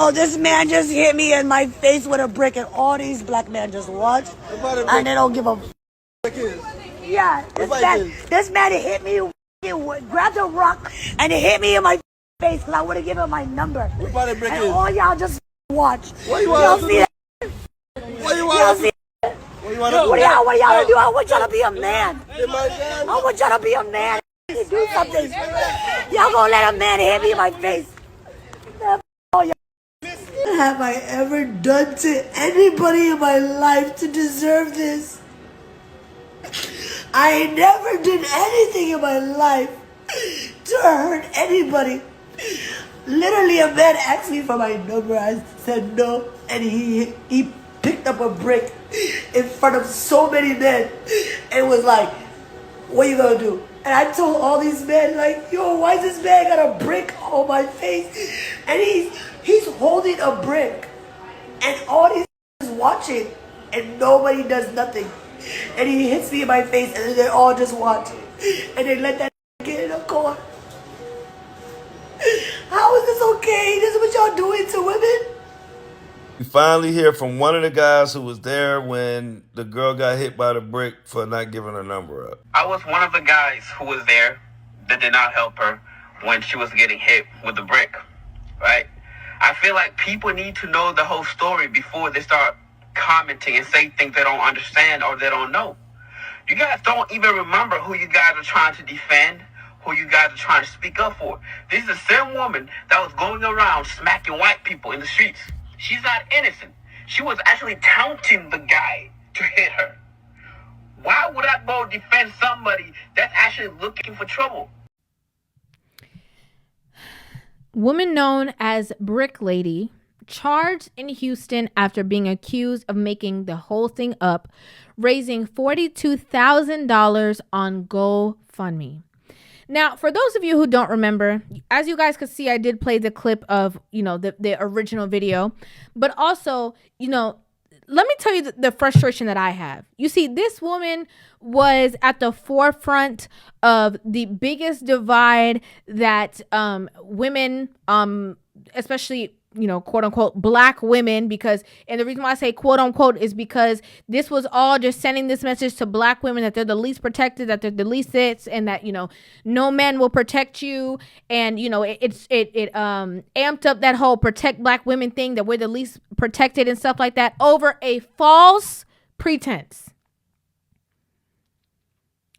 Oh, this man just hit me in my face with a brick, and all these black men just watch, and they don't give a. Yeah, this man hit me, grabbed a rock, and it hit me in my face because I would have given him my number. And all y'all just watch. Y'all see that? Y'all see that? What do y'all do? I want y'all to be a man. I want y'all to be a man. Do something. Y'all gonna let a man hit me in my face? Have I ever done to anybody in my life to deserve this? I never did anything in my life to hurt anybody. Literally, a man asked me for my number. I said no, and he picked up a brick in front of so many men and was like, "What you gonna do?" And I told all these men, like, "Yo, why is this man got a brick on my face?" And he's holding a brick, and all these is watching, and nobody does nothing. And he hits me in my face, and they all just watch, and they let that get in the car. How is this okay? This is what y'all doing to women? We finally hear from one of the guys who was there when the girl got hit by the brick for not giving her number up. I was one of the guys who was there that did not help her when she was getting hit with the brick, right? I feel like people need to know the whole story before they start commenting and say things they don't understand or they don't know. You guys don't even remember who you guys are trying to defend, who you guys are trying to speak up for. This is the same woman that was going around smacking white people in the streets. She's not innocent. She was actually taunting the guy to hit her. Why would I go defend somebody that's actually looking for trouble? Woman known as Brick Lady charged in Houston after being accused of making the whole thing up, raising $42,000 on GoFundMe. Now, for those of you who don't remember, as you guys could see, I did play the clip of, the original video, but also, let me tell you the frustration that I have. You see, this woman was at the forefront of the biggest divide that women, especially, quote unquote, black women, and the reason why I say quote unquote is because this was all just sending this message to black women that they're the least protected, that they're the least this, and that, no man will protect you. And, it amped up that whole protect black women thing, that we're the least protected and stuff like that over a false pretense.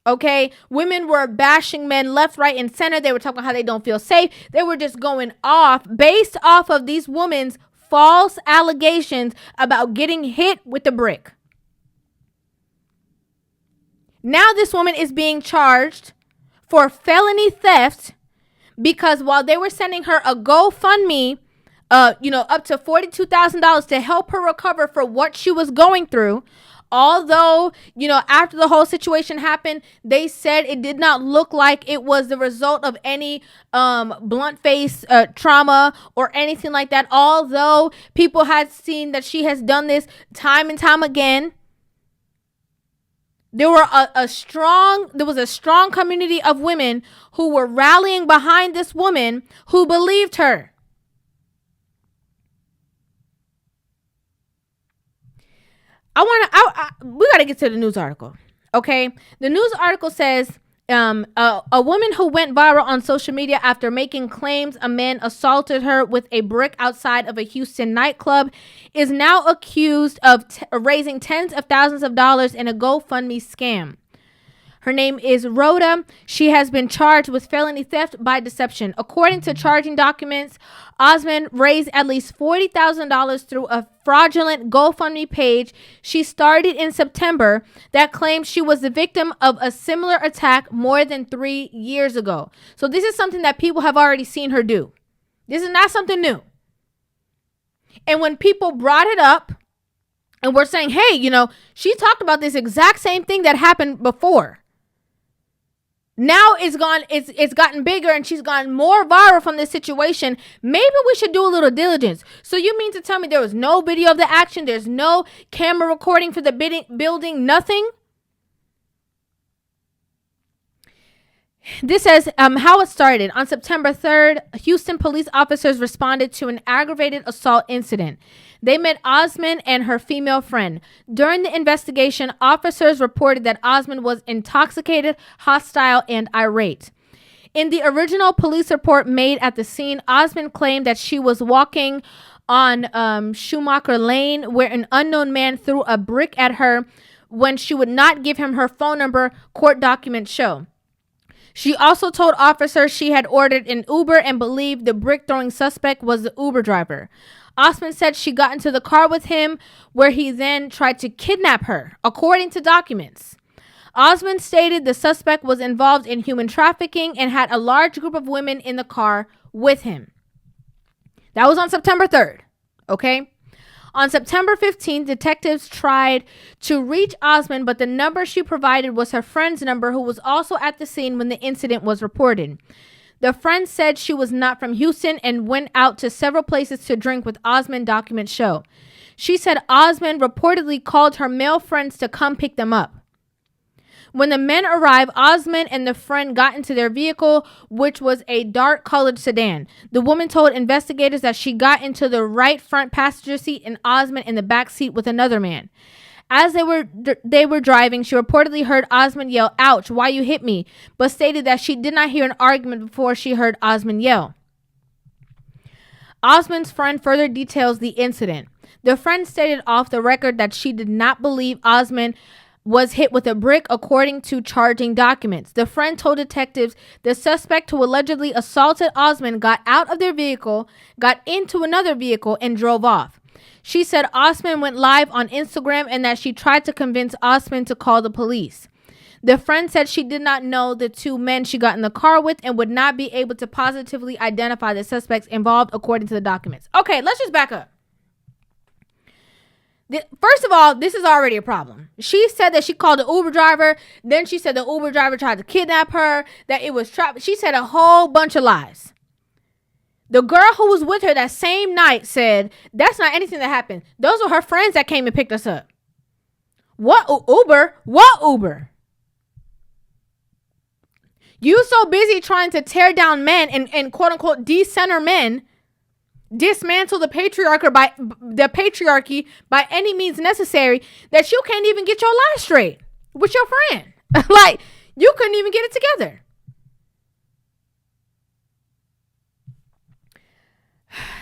Okay, women were bashing men left, right, and center. They were talking about how they don't feel safe. They were just going off based off of these women's false allegations about getting hit with the brick. Now this woman is being charged for felony theft because while they were sending her a GoFundMe, up to $42,000 to help her recover for what she was going through. Although, after the whole situation happened, they said it did not look like it was the result of any blunt face trauma or anything like that. Although people had seen that she has done this time and time again. There was a strong community of women who were rallying behind this woman who believed her. We got to get to the news article. Okay. The news article says, a woman who went viral on social media after making claims a man assaulted her with a brick outside of a Houston nightclub is now accused of raising tens of thousands of dollars in a GoFundMe scam. Her name is Rhoda. She has been charged with felony theft by deception. According to charging documents, Osmond raised at least $40,000 through a fraudulent GoFundMe page she started in September that claimed she was the victim of a similar attack more than 3 years ago. So this is something that people have already seen her do. This is not something new. And when people brought it up and were saying, hey, she talked about this exact same thing that happened before. Now it's gotten bigger and she's gotten more viral from this situation. Maybe we should do a little diligence. So you mean to tell me there was no video of the action? There's no camera recording for the building? Nothing? This says how it started. On September 3rd, Houston police officers responded to an aggravated assault incident. They met Osmond and her female friend. During the investigation, officers reported that Osmond was intoxicated, hostile, and irate. In the original police report made at the scene, Osmond claimed that she was walking on Schumacher Lane, where an unknown man threw a brick at her when she would not give him her phone number, court documents show. She also told officers she had ordered an Uber and believed the brick-throwing suspect was the Uber driver. Osmond said she got into the car with him, where he then tried to kidnap her, according to documents. Osmond stated the suspect was involved in human trafficking and had a large group of women in the car with him. That was on September 3rd, okay? On September 15th, detectives tried to reach Osmond, but the number she provided was her friend's number, who was also at the scene when the incident was reported. The friend said she was not from Houston and went out to several places to drink with Osmond, documents show. She said Osmond reportedly called her male friends to come pick them up. When the men arrived, Osmond and the friend got into their vehicle, which was a dark-colored sedan. The woman told investigators that she got into the right front passenger seat and Osmond in the back seat with another man. As they were driving, she reportedly heard Osmond yell, "Ouch, why you hit me?" but stated that she did not hear an argument before she heard Osmond yell. Osmond's friend further details the incident. The friend stated off the record that she did not believe Osmond was hit with a brick, according to charging documents. The friend told detectives the suspect who allegedly assaulted Osmond got out of their vehicle, got into another vehicle, and drove off. She said Osmond went live on Instagram and that she tried to convince Osmond to call the police. The friend said she did not know the two men she got in the car with and would not be able to positively identify the suspects involved, according to the documents. Okay, let's just back up. First of all, this is already a problem. She said that she called the Uber driver. Then she said the Uber driver tried to kidnap her, that it was trapped. She said a whole bunch of lies. The girl who was with her that same night said, that's not anything that happened. Those were her friends that came and picked us up. What Uber? What Uber? You so busy trying to tear down men and quote unquote decenter men, dismantle the patriarchy by any means necessary, that you can't even get your life straight with your friend. Like, you couldn't even get it together.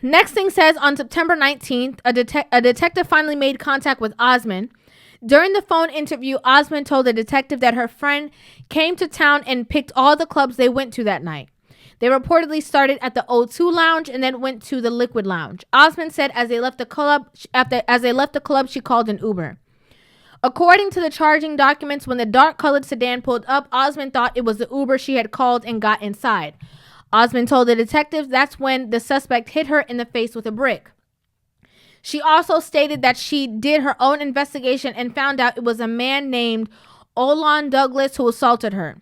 Next thing says, on September 19th, a detective finally made contact with Osmond. During the phone interview, Osmond told the detective that her friend came to town and picked all the clubs they went to that night. They reportedly started at the O2 Lounge and then went to the Liquid Lounge. Osmond said as they left the club, she called an Uber. According to the charging documents, when the dark-colored sedan pulled up, Osmond thought it was the Uber she had called and got inside. Osmond told the detectives that's when the suspect hit her in the face with a brick. She also stated that she did her own investigation and found out it was a man named Olon Douglas who assaulted her.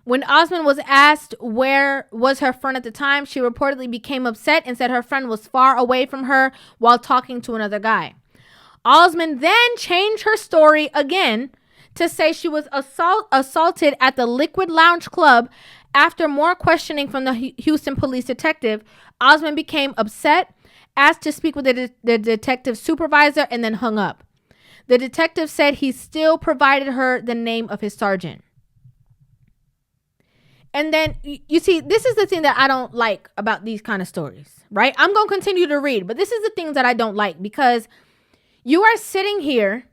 When Osmond was asked where was her friend at the time, she reportedly became upset and said her friend was far away from her while talking to another guy. Osmond then changed her story again to say she was assaulted at the Liquid Lounge Club. After more questioning from the Houston police detective, Osmond became upset, asked to speak with the detective supervisor, and then hung up. The detective said he still provided her the name of his sergeant. And then, you see, this is the thing that I don't like about these kind of stories, right? I'm going to continue to read, but this is the things that I don't like, because you are sitting here,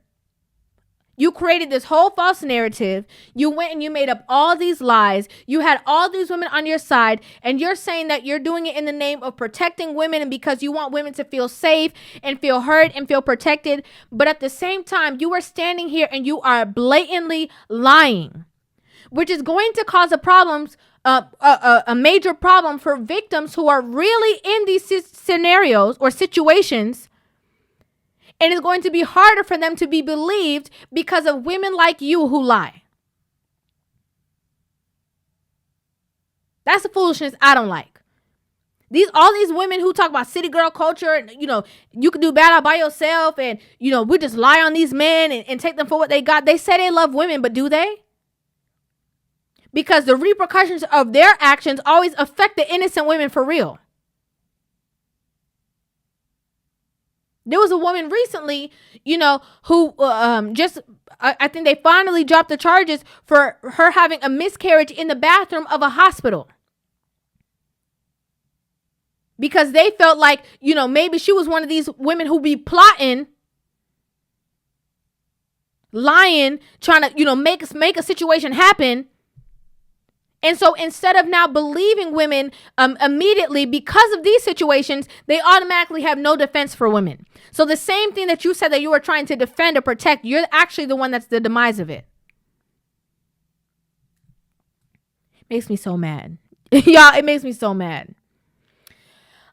you created this whole false narrative, you went and you made up all these lies, you had all these women on your side, and you're saying that you're doing it in the name of protecting women and because you want women to feel safe and feel heard and feel protected. But at the same time, you are standing here and you are blatantly lying, which is going to cause a major problem for victims who are really in these scenarios or situations. And it's going to be harder for them to be believed because of women like you who lie. That's the foolishness I don't like. All these women who talk about city girl culture and, you can do bad out by yourself and, we just lie on these men and take them for what they got. They say they love women, but do they? because the repercussions of their actions always affect the innocent women for real. There was a woman recently, who I think they finally dropped the charges for her having a miscarriage in the bathroom of a hospital. Because they felt like, maybe she was one of these women who be plotting, lying, trying to, make a situation happen. And so instead of now believing women immediately because of these situations, they automatically have no defense for women. So the same thing that you said that you were trying to defend or protect, you're actually the one that's the demise of it. Makes me so mad. Y'all, it makes me so mad.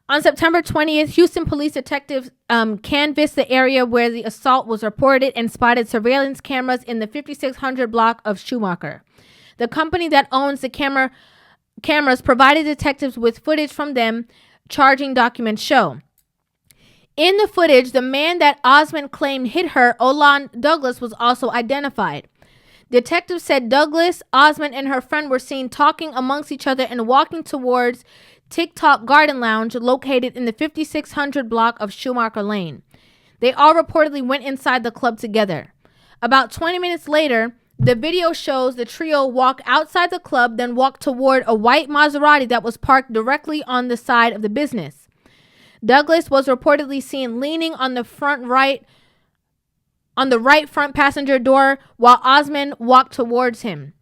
On September 20th, Houston police detectives canvassed the area where the assault was reported and spotted surveillance cameras in the 5600 block of Schumacher. The company that owns the cameras provided detectives with footage from them, charging documents show. In the footage, the man that Osmond claimed hit her, Olan Douglas, was also identified. Detectives said Douglas, Osmond, and her friend were seen talking amongst each other and walking towards TikTok Garden Lounge located in the 5600 block of Schumacher Lane. They all reportedly went inside the club together. About 20 minutes later, the video shows the trio walk outside the club, then walk toward a white Maserati that was parked directly on the side of the business. Douglas was reportedly seen leaning on the right front passenger door while Osmond walked towards him.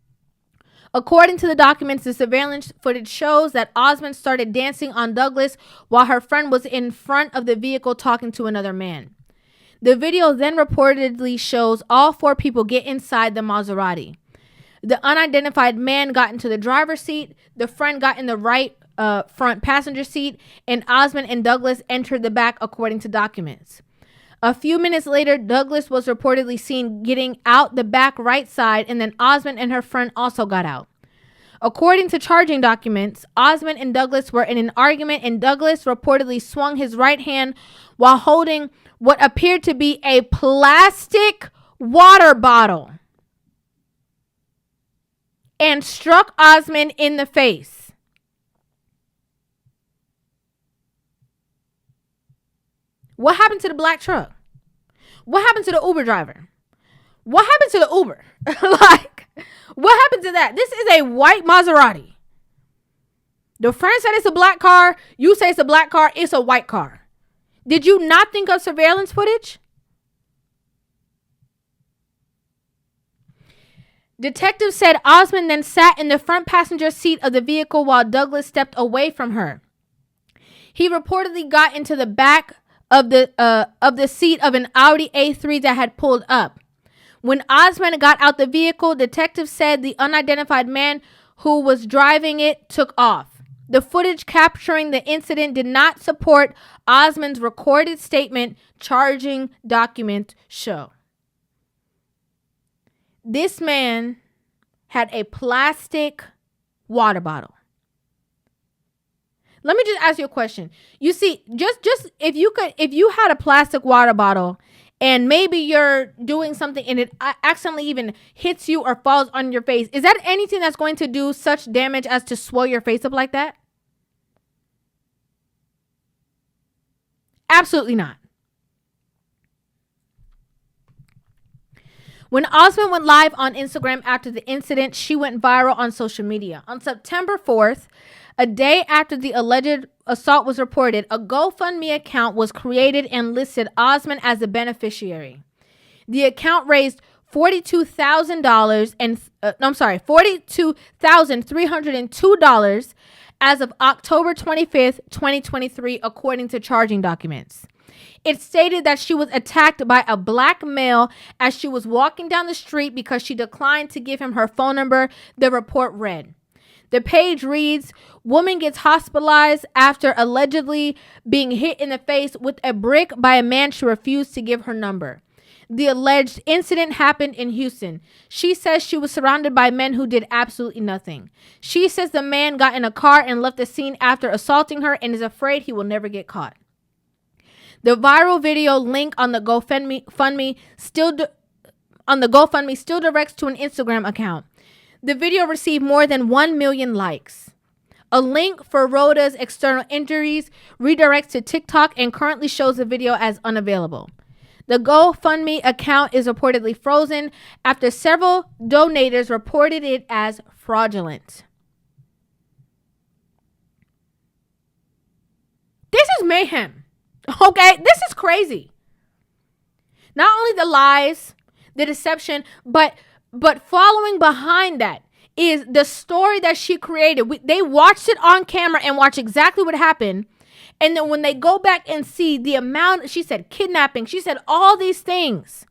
According to the documents, the surveillance footage shows that Osmond started dancing on Douglas while her friend was in front of the vehicle talking to another man. The video then reportedly shows all four people get inside the Maserati. The unidentified man got into the driver's seat, the friend got in the right front passenger seat, and Osmond and Douglas entered the back according to documents. A few minutes later, Douglas was reportedly seen getting out the back right side, and then Osmond and her friend also got out. According to charging documents, Osmond and Douglas were in an argument, and Douglas reportedly swung his right hand while holding what appeared to be a plastic water bottle and struck Osmond in the face. What happened to the black truck? What happened to the Uber driver? What happened to the Uber? What happened to that? This is a white Maserati. The friend said it's a black car. You say it's a black car. It's a white car. Did you not think of surveillance footage? Detectives said Osmond then sat in the front passenger seat of the vehicle while Douglas stepped away from her. He reportedly got into the back of the seat of an Audi A3 that had pulled up. When Osmond got out the vehicle, detectives said the unidentified man who was driving it took off. The footage capturing the incident did not support Osmond's recorded statement, charging documents show. This man had a plastic water bottle. Let me just ask you a question. You see, just if you had a plastic water bottle and maybe you're doing something and it accidentally even hits you or falls on your face, is that anything that's going to do such damage as to swell your face up like that? Absolutely not. When Osmond went live on Instagram after the incident, she went viral on social media. On September 4th, a day after the alleged assault was reported, a GoFundMe account was created and listed Osmond as the beneficiary. The account raised $42,302 as of October 25th, 2023, according to charging documents. It stated that she was attacked by a black male as she was walking down the street because she declined to give him her phone number, the report read. The page reads, woman gets hospitalized after allegedly being hit in the face with a brick by a man she refused to give her number. The alleged incident happened in Houston. She says she was surrounded by men who did absolutely nothing. She says the man got in a car and left the scene after assaulting her and is afraid he will never get caught. The viral video link on the GoFundMe still directs to an Instagram account. The video received more than 1 million likes. A link for Rhoda's external injuries redirects to TikTok and currently shows the video as unavailable. The GoFundMe account is reportedly frozen after several donators reported it as fraudulent. This is mayhem. Okay, this is crazy. Not only the lies, the deception, but following behind that is the story that she created. They watched it on camera and watched exactly what happened. And then when they go back and see the amount, she said kidnapping, she said all these things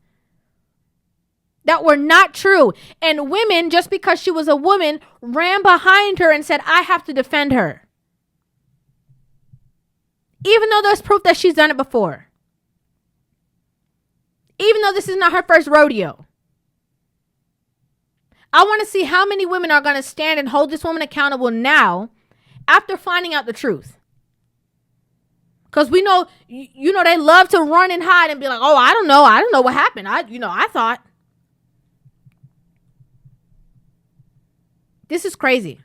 that were not true. And women, just because she was a woman, ran behind her and said, I have to defend her. Even though there's proof that she's done it before. Even though this is not her first rodeo. I want to see how many women are going to stand and hold this woman accountable now after finding out the truth. Because we know, they love to run and hide and be like, oh, I don't know what happened. I thought. This is crazy.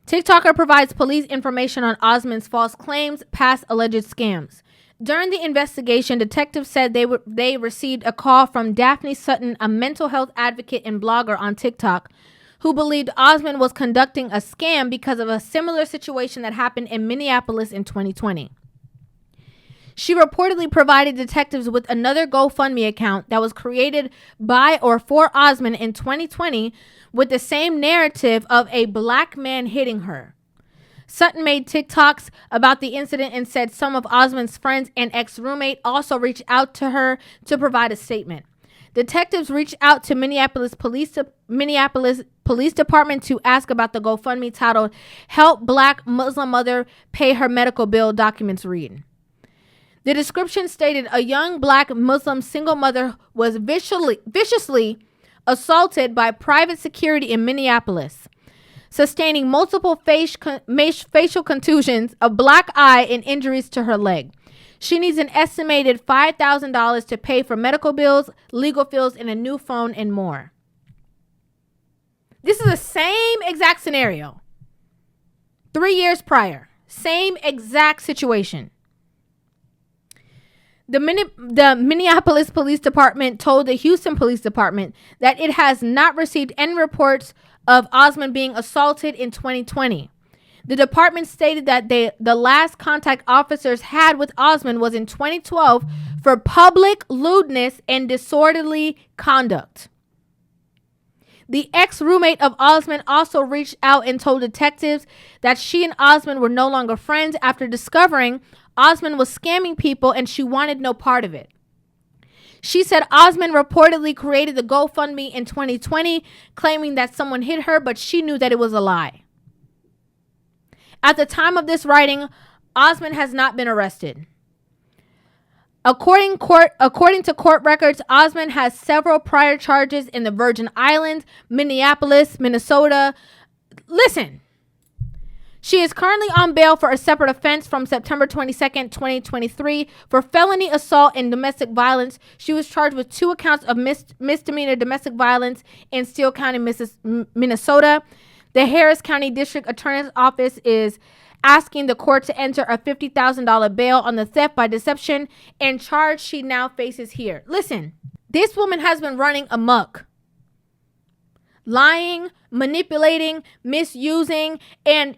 TikToker provides police information on Osmond's false claims, past alleged scams. During the investigation, detectives said they received a call from Daphne Sutton, a mental health advocate and blogger on TikTok, who believed Osmond was conducting a scam because of a similar situation that happened in Minneapolis in 2020. She reportedly provided detectives with another GoFundMe account that was created by or for Osmond in 2020 with the same narrative of a black man hitting her. Sutton made TikToks about the incident and said some of Osmond's friends and ex-roommate also reached out to her to provide a statement. Detectives reached out to Minneapolis Police Department to ask about the GoFundMe titled "Help Black Muslim Mother Pay Her Medical Bill," documents read. The description stated a young black Muslim single mother was viciously assaulted by private security in Minneapolis, sustaining multiple facial contusions, a black eye, and injuries to her leg. She needs an estimated $5,000 to pay for medical bills, legal fees, and a new phone and more. This is the same exact scenario. 3 years prior. Same exact situation. The Minneapolis Police Department told the Houston Police Department that it has not received any reports of Osmond being assaulted in 2020. The department stated that the last contact officers had with Osmond was in 2012 for public lewdness and disorderly conduct. The ex-roommate of Osmond also reached out and told detectives that she and Osmond were no longer friends after discovering Osmond was scamming people and she wanted no part of it. She said Osmond reportedly created the GoFundMe in 2020, claiming that someone hit her, but she knew that it was a lie. At the time of this writing, Osmond has not been arrested. According to court records, Osmond has several prior charges in the Virgin Islands, Minneapolis, Minnesota. Listen, she is currently on bail for a separate offense from September 22nd, 2023 for felony assault and domestic violence. She was charged with 2 accounts of misdemeanor domestic violence in Steele County, Minnesota. The Harris County District Attorney's Office is asking the court to enter a $50,000 bail on the theft by deception and charge she now faces here. Listen, this woman has been running amok. Lying, manipulating, misusing, and,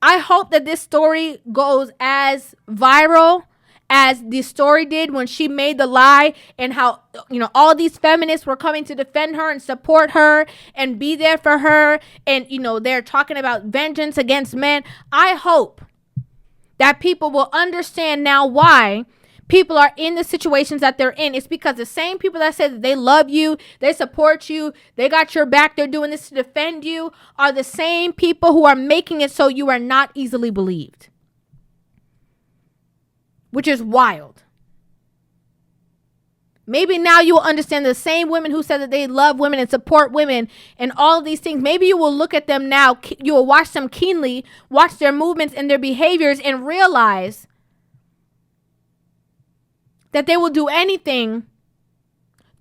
I hope that this story goes as viral as the story did when she made the lie, and how, all these feminists were coming to defend her and support her and be there for her. And, they're talking about vengeance against men. I hope that people will understand now why people are in the situations that they're in. It's because the same people that say that they love you, they support you, they got your back, they're doing this to defend you, are the same people who are making it so you are not easily believed. Which is wild. Maybe now you will understand the same women who said that they love women and support women and all of these things. Maybe you will look at them now. You will watch them keenly, watch their movements and their behaviors, and realize that they will do anything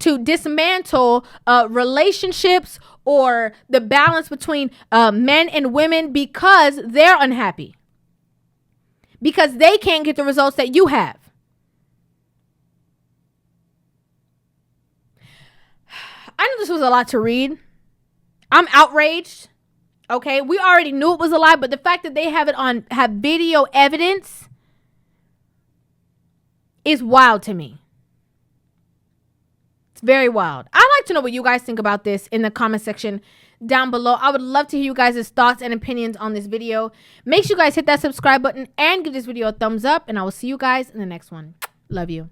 to dismantle relationships or the balance between men and women because they're unhappy. Because they can't get the results that you have. I know this was a lot to read. I'm outraged. Okay, we already knew it was a lie, but the fact that they have video evidence is wild to me. It's very wild. I'd like to know what you guys think about this in the comment section down below. I would love to hear you guys' thoughts and opinions on this video. Make sure you guys hit that subscribe button and give this video a thumbs up, and I will see you guys in the next one. Love you.